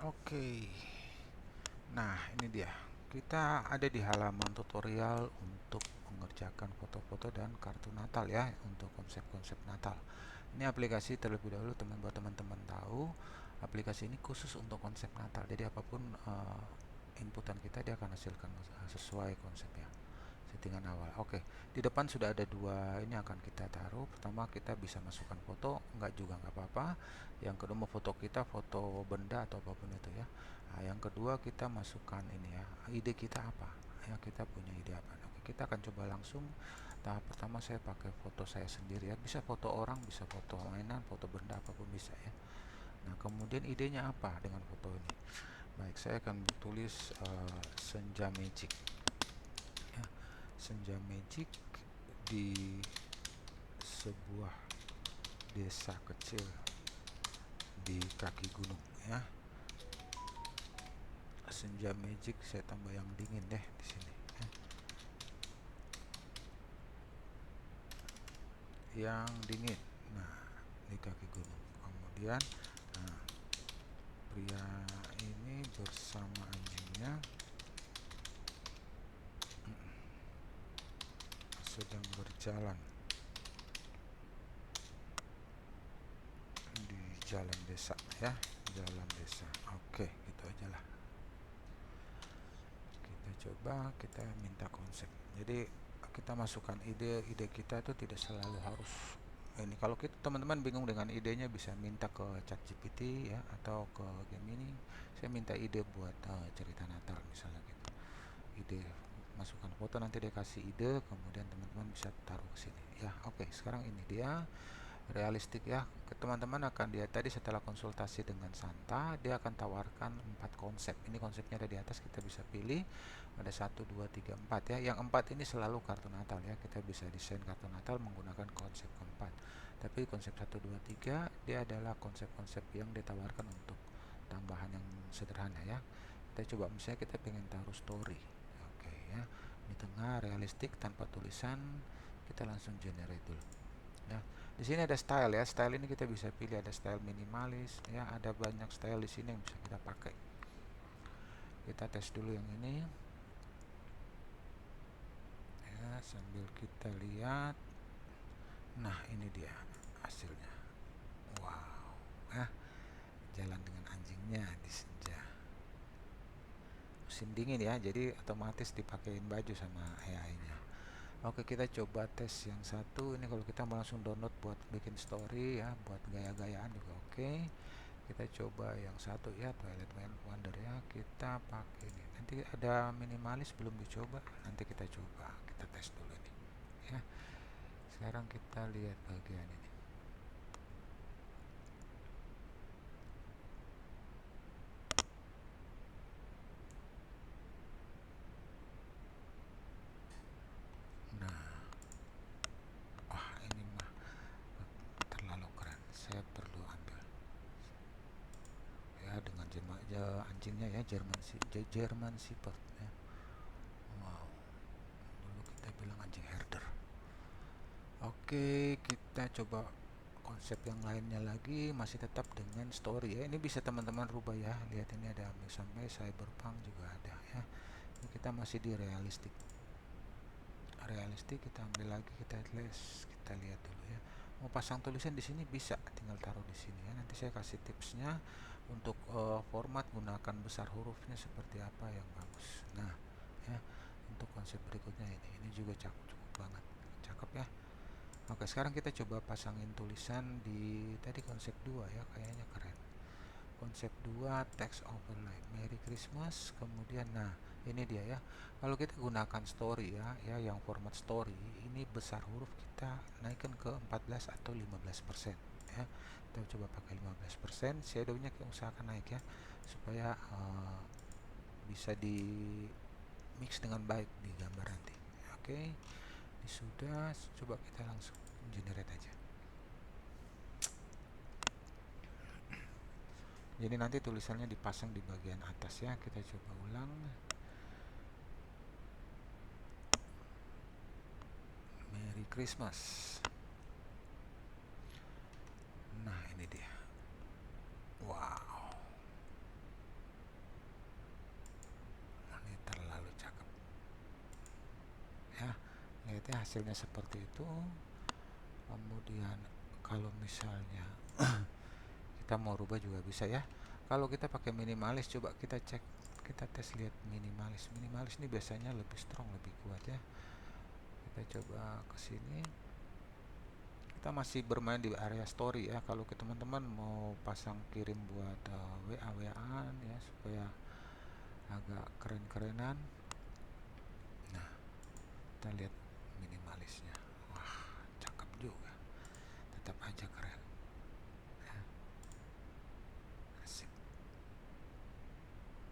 Oke, nah ini dia. Kita ada di halaman tutorial untuk mengerjakan foto-foto dan kartu Natal ya, untuk konsep-konsep Natal. Ini aplikasi terlebih dahulu buat teman-teman tahu, aplikasi ini khusus untuk konsep Natal. Jadi apapun inputan kita dia akan hasilkan sesuai konsepnya. Settingan awal. Oke, di depan sudah ada dua ini akan kita taruh. Pertama kita bisa masukkan foto, enggak juga nggak apa-apa. Yang kedua mau foto kita, foto benda atau apapun itu ya. Nah, yang kedua kita masukkan ini ya, ide kita apa ya, kita punya ide apa. Oke, kita akan coba langsung. Tahap pertama saya pakai foto saya sendiri ya, bisa foto orang, bisa foto mainan, foto benda, apapun bisa ya. Nah kemudian idenya apa dengan foto ini. Baik, saya akan tulis senja magic ya. Senja magic di sebuah desa kecil di kaki gunung ya. Senja magic saya tambah yang dingin deh di sini ya. Yang dingin. Nah, di kaki gunung. Kemudian nah, pria ini bersama anjingnya sedang berjalan di jalan desa ya, jalan desa. Oke, gitu aja lah. Kita coba, kita minta konsep. Jadi kita masukkan ide kita itu tidak selalu harus ini. Kalau kita teman-teman bingung dengan idenya bisa minta ke ChatGPT ya, atau ke Gemini. Saya minta ide buat cerita Natal misalnya gitu. Ide, masukkan foto, nanti dia kasih ide, kemudian teman-teman bisa taruh ke sini ya. Oke, sekarang ini dia realistik ya. Teman-teman akan lihat tadi setelah konsultasi dengan Santa, dia akan tawarkan 4 konsep. Ini konsepnya ada di atas, kita bisa pilih. Ada 1, 2, 3, 4 ya. Yang 4 ini selalu kartu Natal ya. Kita bisa desain kartu Natal menggunakan konsep keempat. Tapi konsep 1, 2, 3 dia adalah konsep-konsep yang ditawarkan untuk tambahan yang sederhana ya. Kita coba misalnya kita pengen taruh story. Oke ya. Di tengah realistik tanpa tulisan, kita langsung generate dulu. Ya, di sini ada style ya. Style ini kita bisa pilih, ada style minimalis ya, ada banyak style di sini yang bisa kita pakai. Kita tes dulu yang ini. Ya, sambil kita lihat. Nah, ini dia hasilnya. Wow. Ya, jalan dengan anjingnya di senja. Musim dingin ya, jadi otomatis dipakein baju sama AI-nya. Oke, kita coba tes yang satu. Ini kalau kita mau langsung download buat bikin story ya, buat gaya-gayaan juga oke. Kita coba yang satu ya, Twilight Wonder ya. Kita pakai ini. Nanti ada minimalis belum dicoba, nanti kita coba. Kita tes dulu ini ya. Sekarang kita lihat bagian ini. Nah, wah ini mah terlalu keren. Saya perlu ambil ya dengan anjingnya ya, German Shepherd ya. Wow, dulu kita bilang anjing herder. Oke, kita coba konsep yang lainnya lagi, masih tetap dengan story ya. Ini bisa teman-teman rubah ya. Lihat ini ada sampai cyberpunk juga ada ya. Ini kita masih di realistik. Realistik kita ambil lagi, kita lihat dulu ya. Mau pasang tulisan di sini bisa, tinggal taruh di sini ya. Nanti saya kasih tipsnya untuk format, gunakan besar hurufnya seperti apa yang bagus. Nah, ya. Untuk konsep berikutnya ini juga cukup banget. Cakep ya. Oke, sekarang kita coba pasangin tulisan di tadi konsep 2 ya, kayaknya keren. Konsep 2 text overlay Merry Christmas, kemudian nah ini dia ya. Kalau kita gunakan story ya, yang format story ini besar huruf kita naikkan ke 14 atau 15% ya. Kita coba pakai 15%, shadownya kita usahakan naik ya, supaya bisa di mix dengan baik di gambar nanti. Oke, ini sudah. Coba kita langsung generate aja. Jadi nanti tulisannya dipasang di bagian atas ya. Kita coba ulang. Merry Christmas. Nah ini dia. Wow, hasilnya seperti itu. Kemudian kalau misalnya kita mau rubah juga bisa ya. Kalau kita pakai minimalis, coba kita cek, kita tes lihat minimalis. Minimalis ini biasanya lebih strong, lebih kuat ya. Kita coba ke sini. Kita masih bermain di area story ya. Kalau ke teman-teman mau pasang kirim buat WA-WA-an ya, supaya agak keren-kerenan. Nah, kita lihat minimalisnya. Wah, cakep juga. Tetap aja keren. Ya, asik.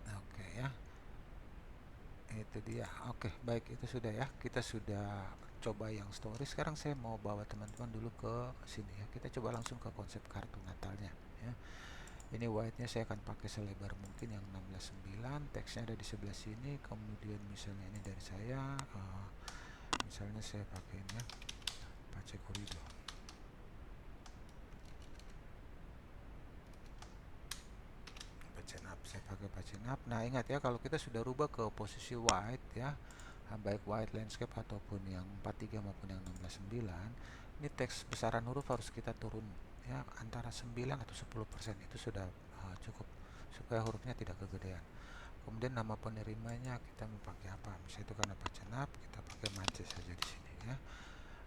Oke ya. Itu dia. Oke, baik, itu sudah ya. Kita sudah coba yang story. Sekarang saya mau bawa teman-teman dulu ke sini ya. Kita coba langsung ke konsep kartu Natalnya ya. Ini white-nya saya akan pakai selebar mungkin yang 16:9. Teksnya ada di sebelah sini. Kemudian misalnya ini dari saya, misalnya saya pakai ini ya, Pace Corridor. Saya pakai pacinap. Nah, ingat ya, kalau kita sudah rubah ke posisi white ya, baik white landscape ataupun yang 43 maupun yang 16:9, ini teks besaran huruf harus kita turun ya, antara 9 atau 10%. Itu sudah cukup supaya hurufnya tidak kegedean. Kemudian nama penerimanya kita mau pakai apa? Misalnya itu karena pacinap, kita pakai mancis saja di sini ya.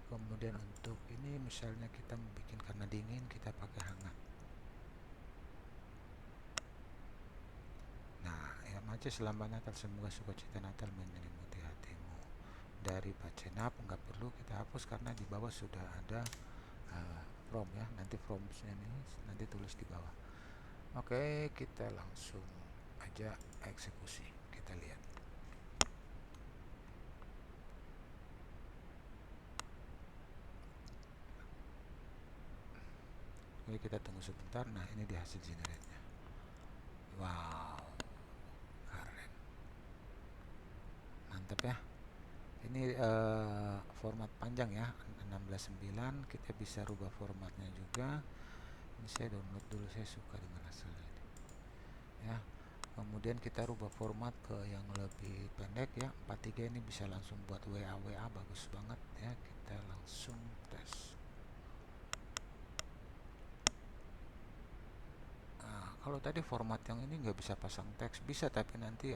Kemudian untuk ini misalnya kita mau bikin karena dingin, kita pakai hangat. Mancis selamat Natal, semoga sukacita Natal menyelimuti hatimu. Dari Pacenap nggak perlu kita hapus karena di bawah sudah ada from ya. Nanti fromnya ini nanti tulis di bawah. Oke, kita langsung aja eksekusi. Kita lihat. Oke, kita tunggu sebentar. Nah, ini di hasil generate-nya. Wow, keren, mantap ya. Ini format panjang ya, 16:9. Kita bisa rubah formatnya juga. Ini saya download dulu, saya suka dengan hasilnya ini ya. Kemudian kita rubah format ke yang lebih pendek ya, 43. Ini bisa langsung buat WA bagus banget ya. Kita langsung tes. Nah, kalau tadi format yang ini nggak bisa pasang teks, bisa, tapi nanti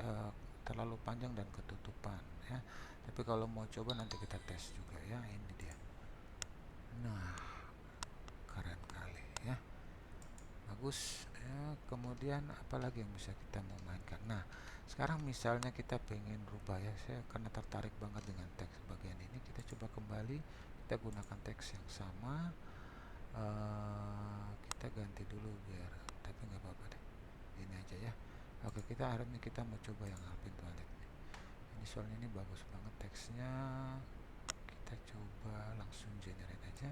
terlalu panjang dan ketutupan ya. Tapi kalau mau coba nanti kita tes juga ya. Ini dia. Nah, keren kali ya, bagus ya. Kemudian apalagi yang bisa kita mau mainkan? Nah, sekarang misalnya kita pengen rubah ya, saya karena tertarik banget dengan teks bagian ini, kita coba kembali, kita gunakan teks yang sama. Kita ganti dulu biar, tapi nggak apa-apa deh, ini aja ya. Oke, kita hari ini kita mau coba yang Alpin Toilet ini, soalnya ini bagus banget teksnya. Kita coba langsung generate aja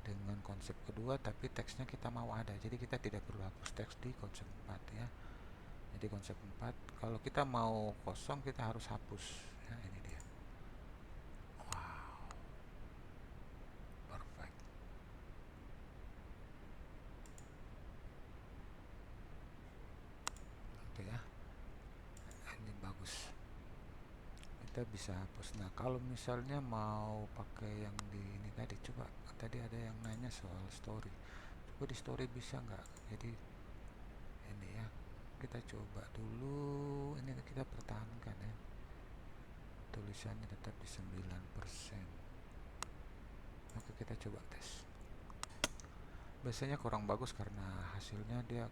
dengan konsep kedua, tapi teksnya kita mau ada, jadi kita tidak perlu hapus teks di konsep 4 ya. Jadi konsep 4 kalau kita mau kosong kita harus hapus ya. Ini dia. Wow, perfect. Oke ya, ini bagus, kita bisa hapus. Nah, kalau misalnya mau pakai yang di ini tadi, coba tadi ada yang nanya soal story, coba di story bisa nggak. Jadi ini ya, kita coba dulu, ini kita pertahankan ya, tulisannya tetap di 9%. Oke, kita coba tes. Biasanya kurang bagus karena hasilnya dia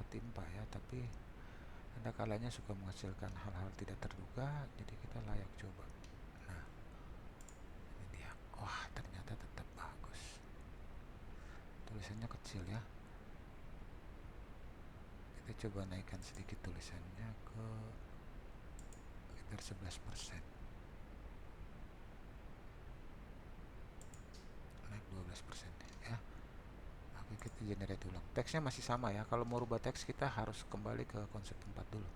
ketimpa ya, tapi ada kalanya suka menghasilkan hal-hal tidak terduga, jadi kita layak coba. Nah, ini dia. Wah, ternyata tetap bagus. Tulisannya kecil ya. Kita coba naikkan sedikit tulisannya ke sekitar 11%. Naik 12% ya. Oke, kita generate ulang. Teksnya masih sama ya. Kalau mau rubah teks kita harus kembali ke konsep 4 dulu.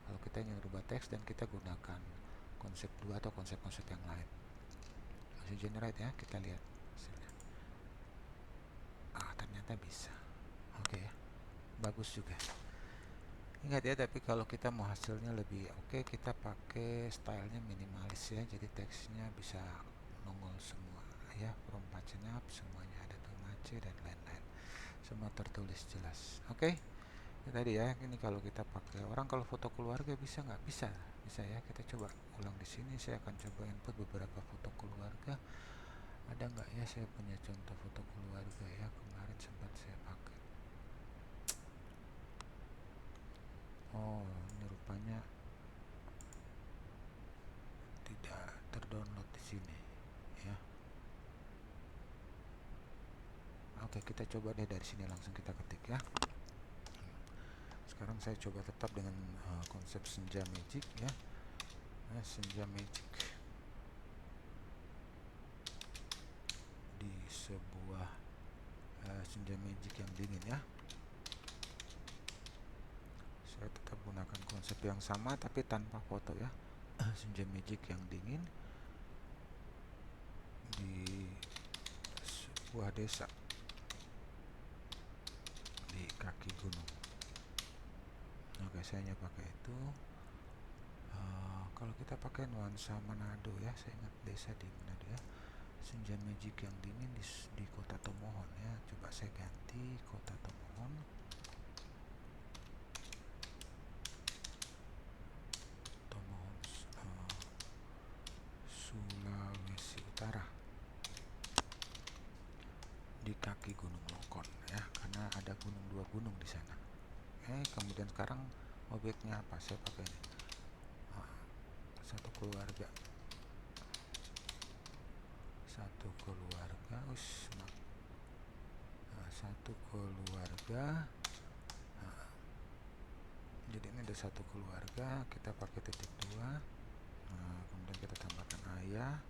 Kalau kita ingin rubah teks dan kita gunakan konsep 2 atau konsep-konsep yang lain. Masih generate ya, kita lihat hasilnya. Ternyata bisa. Oke ya, bagus juga. Ingat ya, tapi kalau kita mau hasilnya lebih oke, kita pakai stylenya minimalis ya, jadi teksnya bisa nongol semua ya, from senyap semuanya ada tuh mace dan lain-lain, semua tertulis jelas. Oke. Ya, tadi ya, ini kalau kita pakai orang, kalau foto keluarga bisa nggak? Bisa ya. Kita coba ulang di sini. Saya akan coba input beberapa foto keluarga. Ada nggak ya saya punya contoh foto keluarga ya, kemarin sempat saya pakai. Oh, ini rupanya tidak terdownload di sini ya. Oke, kita coba deh dari sini langsung kita ketik ya. Sekarang saya coba tetap dengan konsep senja magic ya. Senja magic di sebuah senja magic yang dingin ya. Saya tetap gunakan konsep yang sama tapi tanpa foto ya. Senja magic yang dingin di sebuah desa di kaki gunung. Oke, saya hanya pakai itu. Kalau kita pakai nuansa Manado ya, saya ingat desa di Manado ya. Senja magic yang dingin di kota Tomohon ya. Coba saya ganti kota Tomohon. Sulawesi Utara, di kaki Gunung Lokon ya, karena ada dua gunung di sana. Kemudian sekarang objeknya apa? Saya pakai ini. Satu keluarga, satu keluarga. Jadi ini ada satu keluarga, kita pakai titik dua. Kemudian kita tambahkan ayah,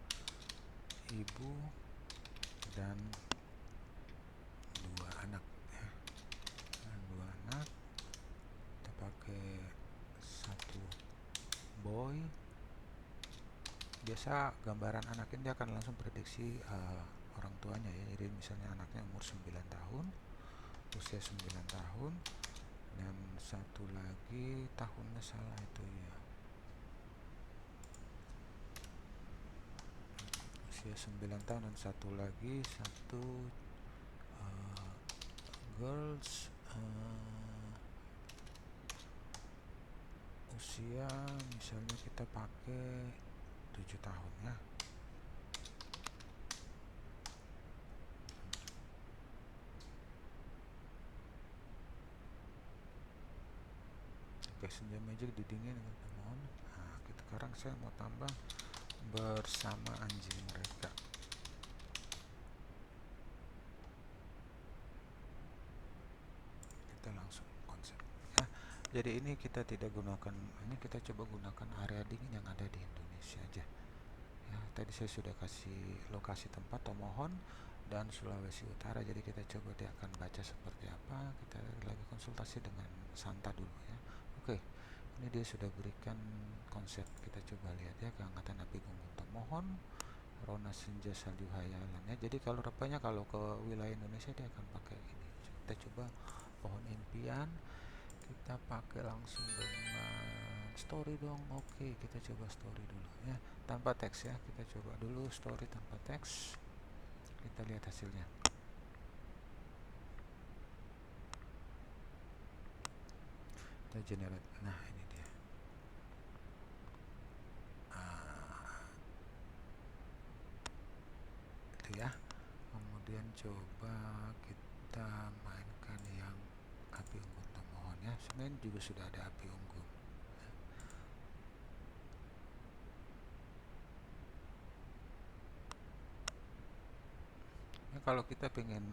ibu, dan dua anak ya. Dua anak, kita pakai satu boy. Biasa gambaran anak ini akan langsung prediksi orang tuanya ya. Jadi misalnya anaknya umur 9 tahun, usia 9 tahun, dan satu lagi tahunnya salah itu ya, usia 9 tahun, dan satu lagi girls, usia misalnya kita pakai 7 tahun ya. Oke, senja magic didingin teman-teman. Kita sekarang saya mau tambah bersama anjing mereka. Kita langsung konsep ya. Jadi ini kita tidak gunakan, ini kita coba gunakan area dingin yang ada di Indonesia aja ya. Tadi saya sudah kasih lokasi tempat Tomohon dan Sulawesi Utara, jadi kita coba dia akan baca seperti apa. Kita lagi konsultasi dengan Santa dulu ya. Oke, ini dia sudah berikan konsep. Kita coba lihat ya, keangkatan api gunung Tomohon, Rona senja salju hayalan ya. Jadi kalau rupanya kalau ke wilayah Indonesia dia akan pakai ini. Kita coba pohon impian, kita pakai langsung dengan story dong. Oke, kita coba story dulu ya, tanpa teks ya. Kita coba dulu story tanpa teks, kita lihat hasilnya. Kita generate, nah ini dia. Itu ya. Kemudian coba kita mainkan yang api unggun Tomohon ya. Sebenarnya juga sudah ada api unggun. Ya, kalau kita pengen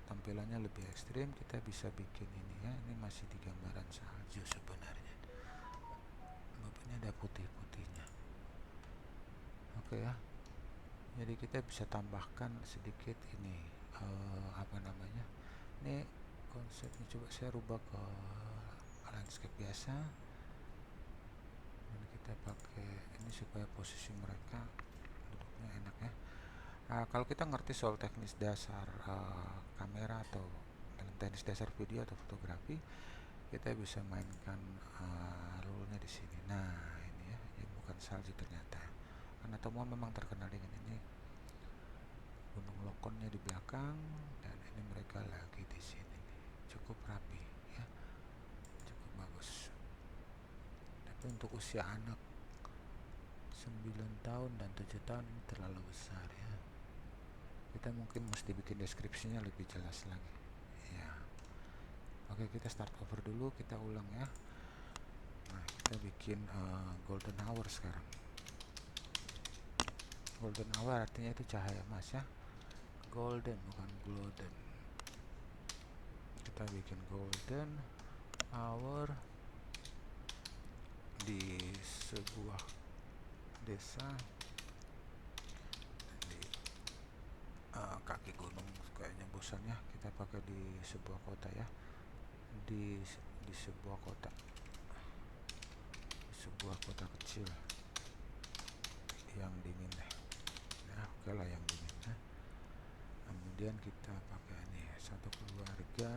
tampilannya lebih ekstrim, kita bisa bikin ini ya. Ini masih di gambaran salju sebenarnya. Bapaknya ada putih-putihnya. Oke ya. Jadi kita bisa tambahkan sedikit ini apa namanya? Ini konsepnya coba saya rubah ke landscape biasa. Dan kita pakai ini supaya posisi mereka duduknya enak ya. Kalau kita ngerti soal teknis dasar kamera atau dalam teknis dasar video atau fotografi, kita bisa mainkan rule-nya di sini. Nah, ini ya, bukan salju ternyata. Karena Tomohon memang terkenal dengan ini, Gunung Lokonnya di belakang, dan ini mereka lagi di sini. Cukup rapi ya, cukup bagus. Tapi untuk usia anak 9 tahun dan 7 tahun ini terlalu besar ya. Kita mungkin mesti bikin deskripsinya lebih jelas lagi ya. Oke, kita start over dulu, kita ulang ya. Nah, kita bikin golden hour sekarang. Golden hour artinya itu cahaya emas ya, golden bukan golden. Kita bikin golden hour di sebuah desa di kaki gunung. Kayaknya bosan ya, kita pakai di sebuah kota ya, di sebuah kota, di sebuah kota kecil yang dingin deh ya. Oke lah, yang dingin ya. Kemudian kita pakai ini satu keluarga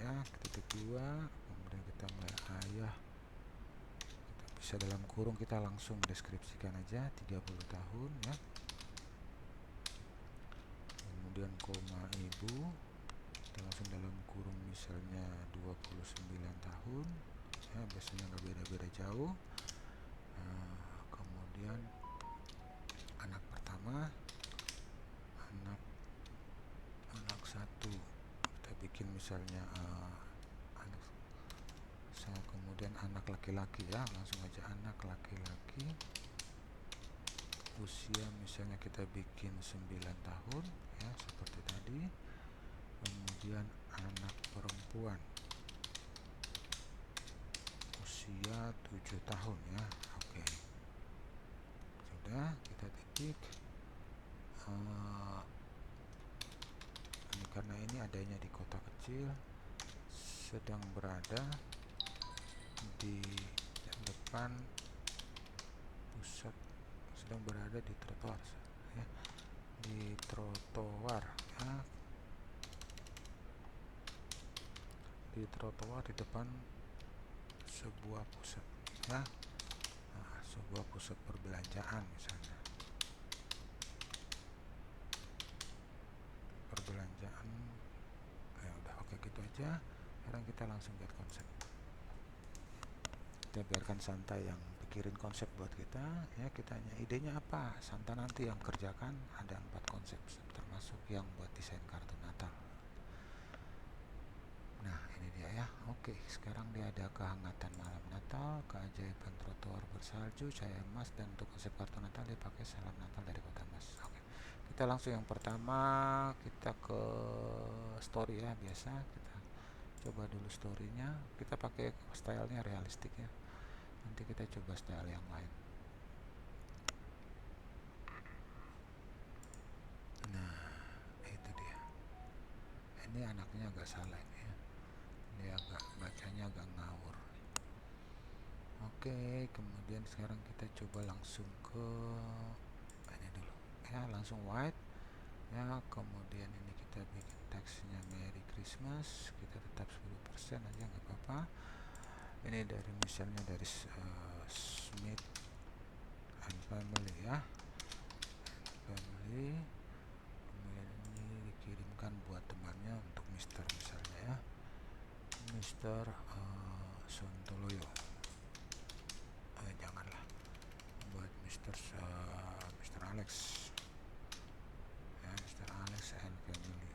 ya, titik 2. Kemudian kita mulai ayah, kita bisa dalam kurung, kita langsung deskripsikan aja 30 tahun ya. Kemudian koma ibu, kita langsung dalam kurung misalnya 29 tahun ya, biasanya nggak beda-beda jauh. Kemudian anak pertama, anak satu, kita bikin misalnya anak, kemudian anak laki-laki ya, langsung aja anak laki-laki, usia misalnya kita bikin 9 tahun ya, seperti tadi. Kemudian anak perempuan usia 7 tahun ya. Oke, sudah, kita titik. Ini karena ini adanya di kota kecil, sedang berada di depan pusat, sedang berada di trotoar ya, di trotoar ya, di trotoar di depan sebuah pusat ya. Nah, sebuah pusat perbelanjaan misalnya, perbelanjaan ya. Udah, oke, gitu aja. Sekarang kita langsung lihat konsep. Kita biarkan Santa yang pikirin konsep buat kita ya. Kita hanya idenya apa, Santa nanti yang kerjakan. Ada 4 konsep termasuk yang buat desain kartu Natal. Nah, ini dia ya. Oke, sekarang dia ada kehangatan malam Natal, keajaiban trotoar bersalju, cahaya emas, dan untuk konsep kartu Natal dia pakai salam Natal dari kota emas. Oke, kita langsung yang pertama, kita ke story ya. Biasa kita coba dulu storynya, kita pakai stylenya realistik ya. Nanti kita coba style yang lain. Nah, itu dia. Ini anaknya agak salah ini ya, dia agak bacanya agak ngawur. Oke, kemudian sekarang kita coba langsung ke ini dulu ya, langsung white ya. Kemudian ini kita bikin teksnya Merry Christmas, kita tetap 10% aja, nggak apa-apa. Ini dari misalnya dari Smith and Family ya, family. Kemudian ini dikirimkan buat temannya, untuk Mister misalnya ya, Mister Sontoloyo. Janganlah, buat Mister Alex ya, Mister Alex and Family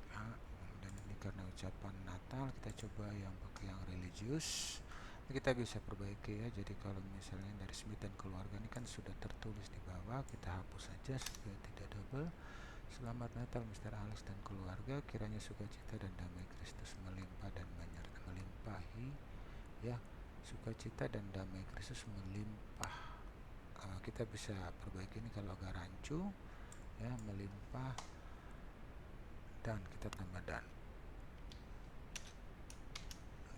ya. Dan ini karena ucapan Natal, kita coba yang pakai yang religius. Kita bisa perbaiki ya. Jadi kalau misalnya dari Smith dan keluarga ini kan sudah tertulis di bawah, kita hapus saja supaya tidak double. Selamat Natal Mr. Alex dan keluarga, kiranya sukacita dan damai Kristus melimpah dan melimpahi ya. Sukacita dan damai Kristus melimpah. Kita bisa perbaiki ini kalau agak rancu ya, melimpah, dan kita tambah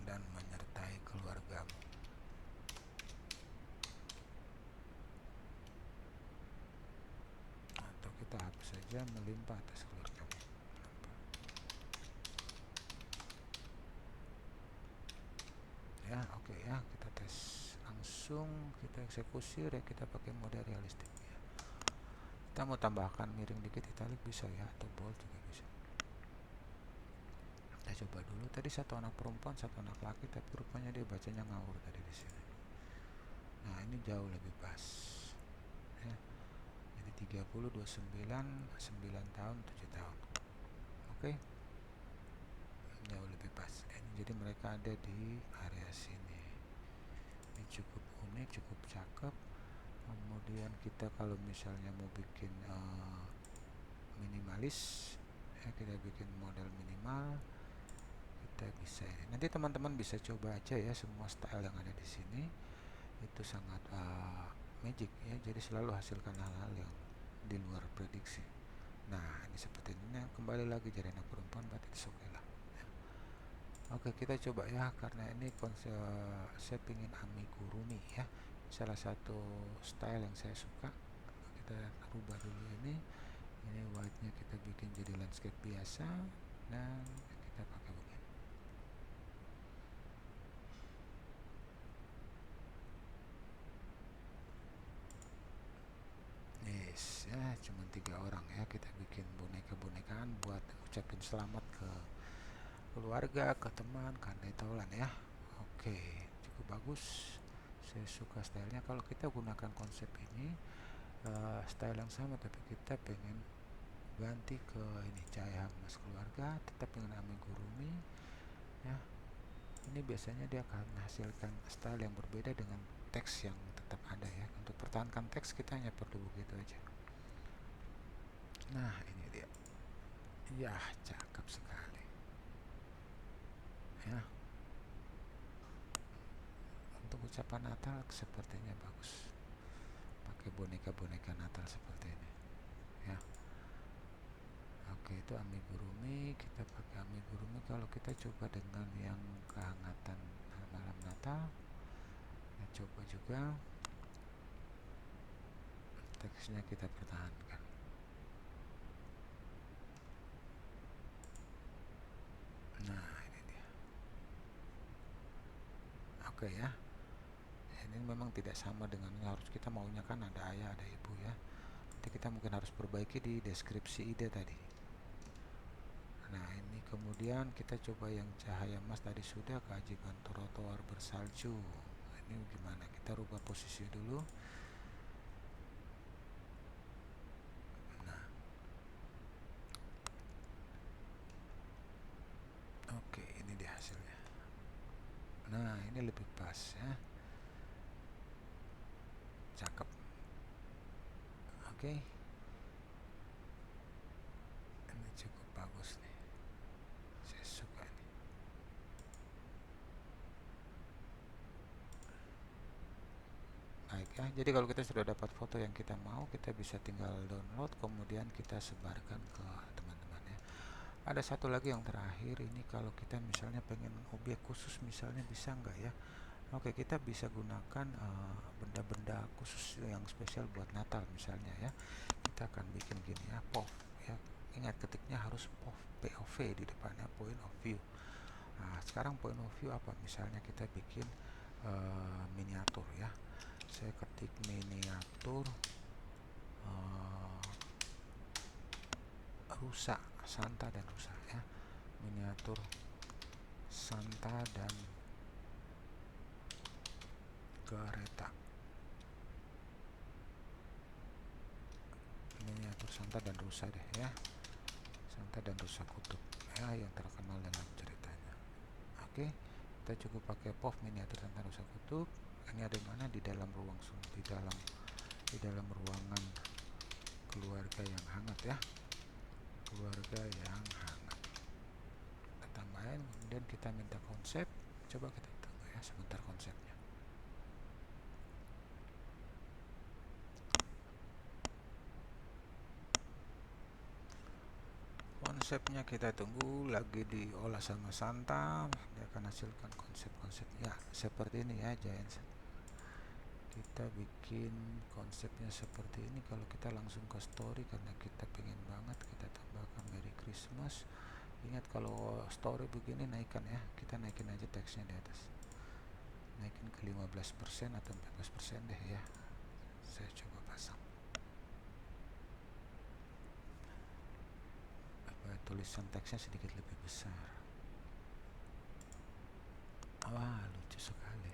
dan menyertai keluargamu. Atau kita hapus saja melimpah atas keluargamu. Ya, oke ya, kita tes. langsung kita eksekusi dan kita pakai mode realistik ya. Kita mau tambahkan miring dikit italic bisa ya, atau bold juga bisa. Kita coba dulu, tadi satu anak perempuan satu anak laki, tapi rupanya dia bacanya ngawur tadi di sini. Nah ini jauh lebih pas ya. Jadi 30 29 9 tahun 7 tahun. Oke, jauh lebih pas ini. Jadi mereka ada di area sini. Ini cukup unik, cukup cakep. Kemudian kita kalau misalnya mau bikin minimalis ya, kita bikin model minimal, kita bisa ini. Nanti teman-teman bisa coba aja ya, semua style yang ada di sini itu sangat magic ya, jadi selalu hasilkan hal-hal yang di luar prediksi. Nah ini seperti ini. Nah, kembali lagi jadi anak perempuan, berarti oke lah ya. Oke, kita coba ya, karena ini konsep saya ingin amigurumi ya, salah satu style yang saya suka. Kita rubah dulu ini white nya kita bikin jadi landscape biasa dan kita pakai begini. Yes ya, cuma 3 orang ya, kita bikin boneka-bonekaan buat ucapin selamat ke keluarga, ke teman, kandai taulan ya. Oke, cukup bagus, saya suka stylenya. Kalau kita gunakan konsep ini style yang sama, tapi kita pengen ganti ke ini cahaya emas keluarga, tetap dengan amigurumi ya. Ini biasanya dia akan menghasilkan style yang berbeda dengan teks yang tetap ada ya. Untuk pertahankan teks kita hanya perlu begitu aja. Nah ini dia ya, cakep sekali ya. Untuk ucapan Natal sepertinya bagus, pakai boneka-boneka Natal seperti ini ya. Oke, itu amigurumi, kita pakai amigurumi. Kalau kita coba dengan yang kehangatan malam Natal, kita coba juga teksnya kita pertahankan. Nah ini dia. Oke ya, ini memang tidak sama dengan harus kita maunya, kan ada ayah ada ibu ya. Nanti kita mungkin harus perbaiki di deskripsi ide tadi. Nah ini kemudian kita coba yang cahaya emas tadi sudah, keajaiban trotoar bersalju. Ini gimana, kita rubah posisi dulu. Nah oke, ini dia hasilnya. Nah ini lebih pas ya, cakep. Oke, ini cukup bagus nih, saya suka nih. Baik ya, jadi kalau kita sudah dapat foto yang kita mau, kita bisa tinggal download kemudian kita sebarkan ke teman-teman ya. Ada satu lagi yang terakhir ini, kalau kita misalnya pengen objek khusus misalnya, bisa nggak ya? Oke, kita bisa gunakan benda-benda khusus yang spesial buat Natal misalnya ya. Kita akan bikin gini ya, POV ya. Ingat ketiknya harus POV, POV di depannya, point of view. Nah sekarang point of view apa, misalnya kita bikin miniatur ya. Saya ketik miniatur rusa, Santa dan rusa ya. Miniatur Santa dan kereta. Miniatur Santa dan rusa deh ya. Santa dan rusa kutub ya, yang terkenal dalam ceritanya. Oke, kita cukup pakai POV miniatur Santa rusa kutub. Ini ada di mana, di dalam ruang, di dalam ruangan keluarga yang hangat ya, keluarga yang hangat. Kita tambahin, kemudian kita minta konsep. Coba kita tunggu ya sebentar konsepnya. Konsepnya kita tunggu lagi diolah sama Santa, dia akan hasilkan konsep-konsep ya seperti ini ya, Giants. Kita bikin konsepnya seperti ini. Kalau kita langsung ke story, karena kita pengen banget, kita tambahkan Merry Christmas. Ingat kalau story begini naikkan ya, kita naikin aja teksnya di atas. naikin ke 15% atau 14% deh ya. Saya coba pasang supaya tulisan teksnya sedikit lebih besar. Wah, lucu sekali.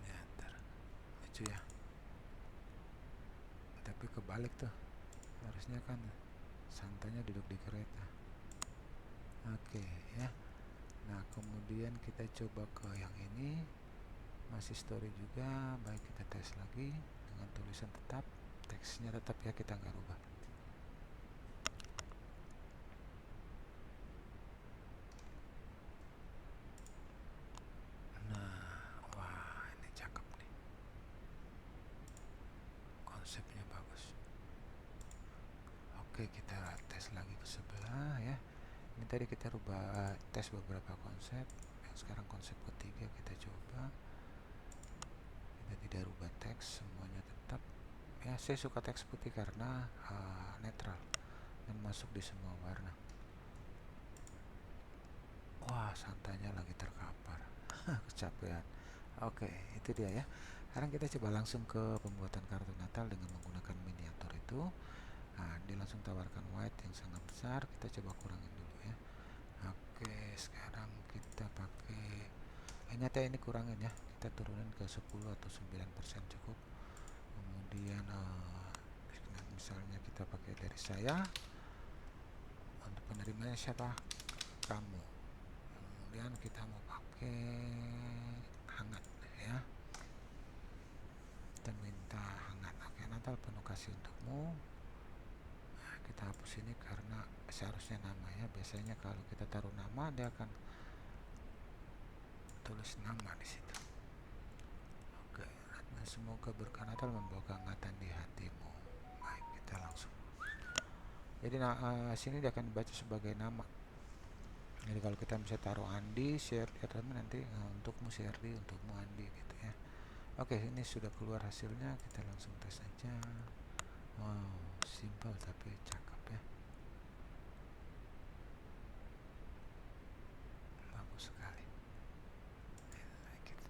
Leander, lucu ya. Tapi kebalik tuh, harusnya kan santanya duduk di kereta. Oke ya. Nah, kemudian kita coba ke yang ini, masih story juga. Baik, kita tes lagi dengan tulisan tetap, teksnya tetap ya, kita nggak rubah. Nah, wah, ini cakep nih, konsepnya bagus. Oke, kita tes lagi ke sebelah ya. Ini tadi kita rubah, tes beberapa konsep. Yang sekarang konsep ketiga kita coba. Kita tidak rubah teks, semuanya tetap ya. Saya suka teks putih karena netral dan masuk di semua warna. Wah, santanya lagi terkapar. Kecapean. Oke, itu dia ya. Sekarang kita coba langsung ke pembuatan kartu Natal dengan menggunakan miniatur itu. Nah, dia langsung tawarkan white yang sangat besar. Kita coba kurangin dulu ya. Oke, sekarang kita pakai, ingat ya, ini kurangin ya. Kita turunin ke 10 atau 9% cukup. Kemudian misalnya kita pakai dari saya. Untuk penerimanya siapa? Kamu. Kemudian kita mau pakai hangat ya. Kita minta hangat. Oke, Natal penuh kasih untukmu. Nah, kita hapus ini karena seharusnya nama ya. Biasanya kalau kita taruh nama, dia akan tulis nama di situ. Oke, nah, semoga berkah Natal membawa kehangatan di hatimu. Baik, kita langsung. Jadi sini dia akan dibaca sebagai nama. Jadi kalau kita bisa taruh Andi, share ya teman, nanti untukmu Sherdy, untukmu Andi gitu ya. Oke, ini sudah keluar hasilnya, kita langsung tes aja. Wow, simple tapi cakep ya. Bagus sekali. Like it.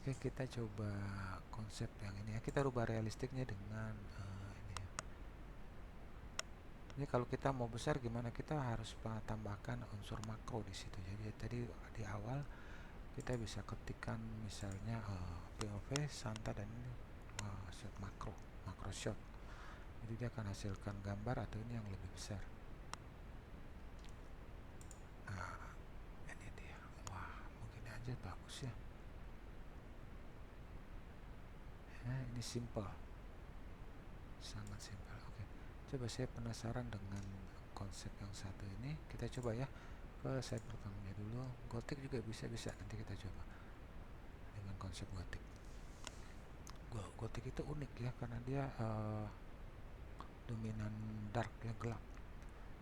Oke, kita coba konsep yang ini ya. Kita rubah realistiknya dengan ini ya. Ini kalau kita mau besar gimana, kita harus tambahkan unsur makro di situ. Jadi tadi di awal kita bisa ketikkan misalnya POV, Santa, dan ini shot makro shot. Jadi dia akan hasilkan gambar atau ini yang lebih besar. Nah, ini dia. Wah, mungkin aja bagus ya. Ini simple, sangat simple. Oke, coba saya penasaran dengan konsep yang satu ini. Kita coba ya ke cyberpunknya dulu. Gothic juga bisa nanti kita coba dengan konsep Gothic. Gothic itu unik ya karena dia dominan dark ya, gelap.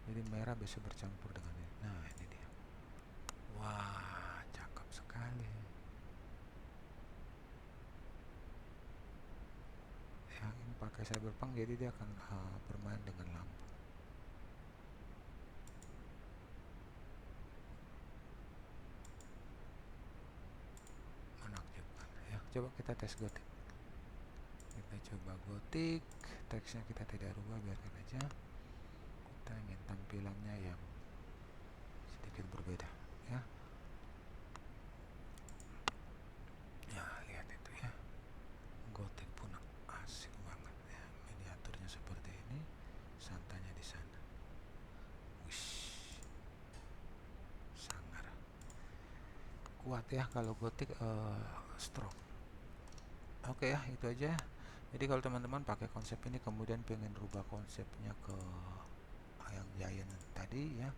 Jadi merah bisa bercampur dengan ini. Nah, ini dia. Wah, cakep sekali. Yang ini pakai cyberpunk, jadi dia akan bermain dengan lampu. Menakjubkan ya. Coba kita tes Gothic. Kita coba Gothic, teksnya kita tidak rubah, biarkan aja. Kita ingin tampilannya yang sedikit berbeda ya. Ya, lihat itu ya. Gothic pun asik banget ya. Miniaturnya seperti ini, santanya di sana. Wish, sangar. Kuat ya kalau Gothic, strong. Oke ya, itu aja. Jadi kalau teman-teman pakai konsep ini kemudian pengen rubah konsepnya ke yang giant tadi ya,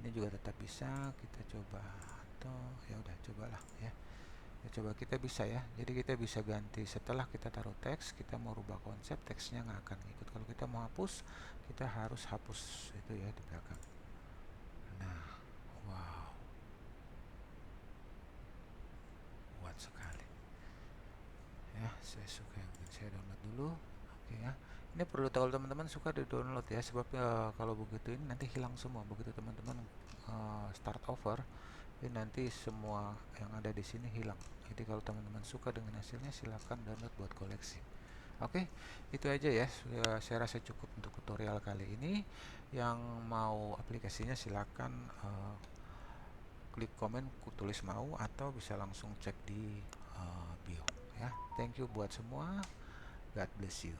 ini juga tetap bisa. Kita coba, atau ya udah cobalah ya. Coba kita bisa ya, jadi kita bisa ganti setelah kita taruh teks, kita mau rubah konsep, teksnya nggak akan ikut. Kalau kita mau hapus, kita harus hapus itu ya di belakang. Nah, wow, kuat sekali ya. Saya suka yang ini, saya download dulu. Oke ya. Ini perlu tahu teman-teman, suka di download ya, sebab kalau begitu ini nanti hilang semua. Begitu teman-teman start over, ini nanti semua yang ada di sini hilang. Jadi kalau teman-teman suka dengan hasilnya, silahkan download buat koleksi. Oke, itu aja ya. Saya rasa cukup untuk tutorial kali ini. Yang mau aplikasinya silahkan klik komen, tulis mau, atau bisa langsung cek di bio ya. Thank you buat semua. God bless you.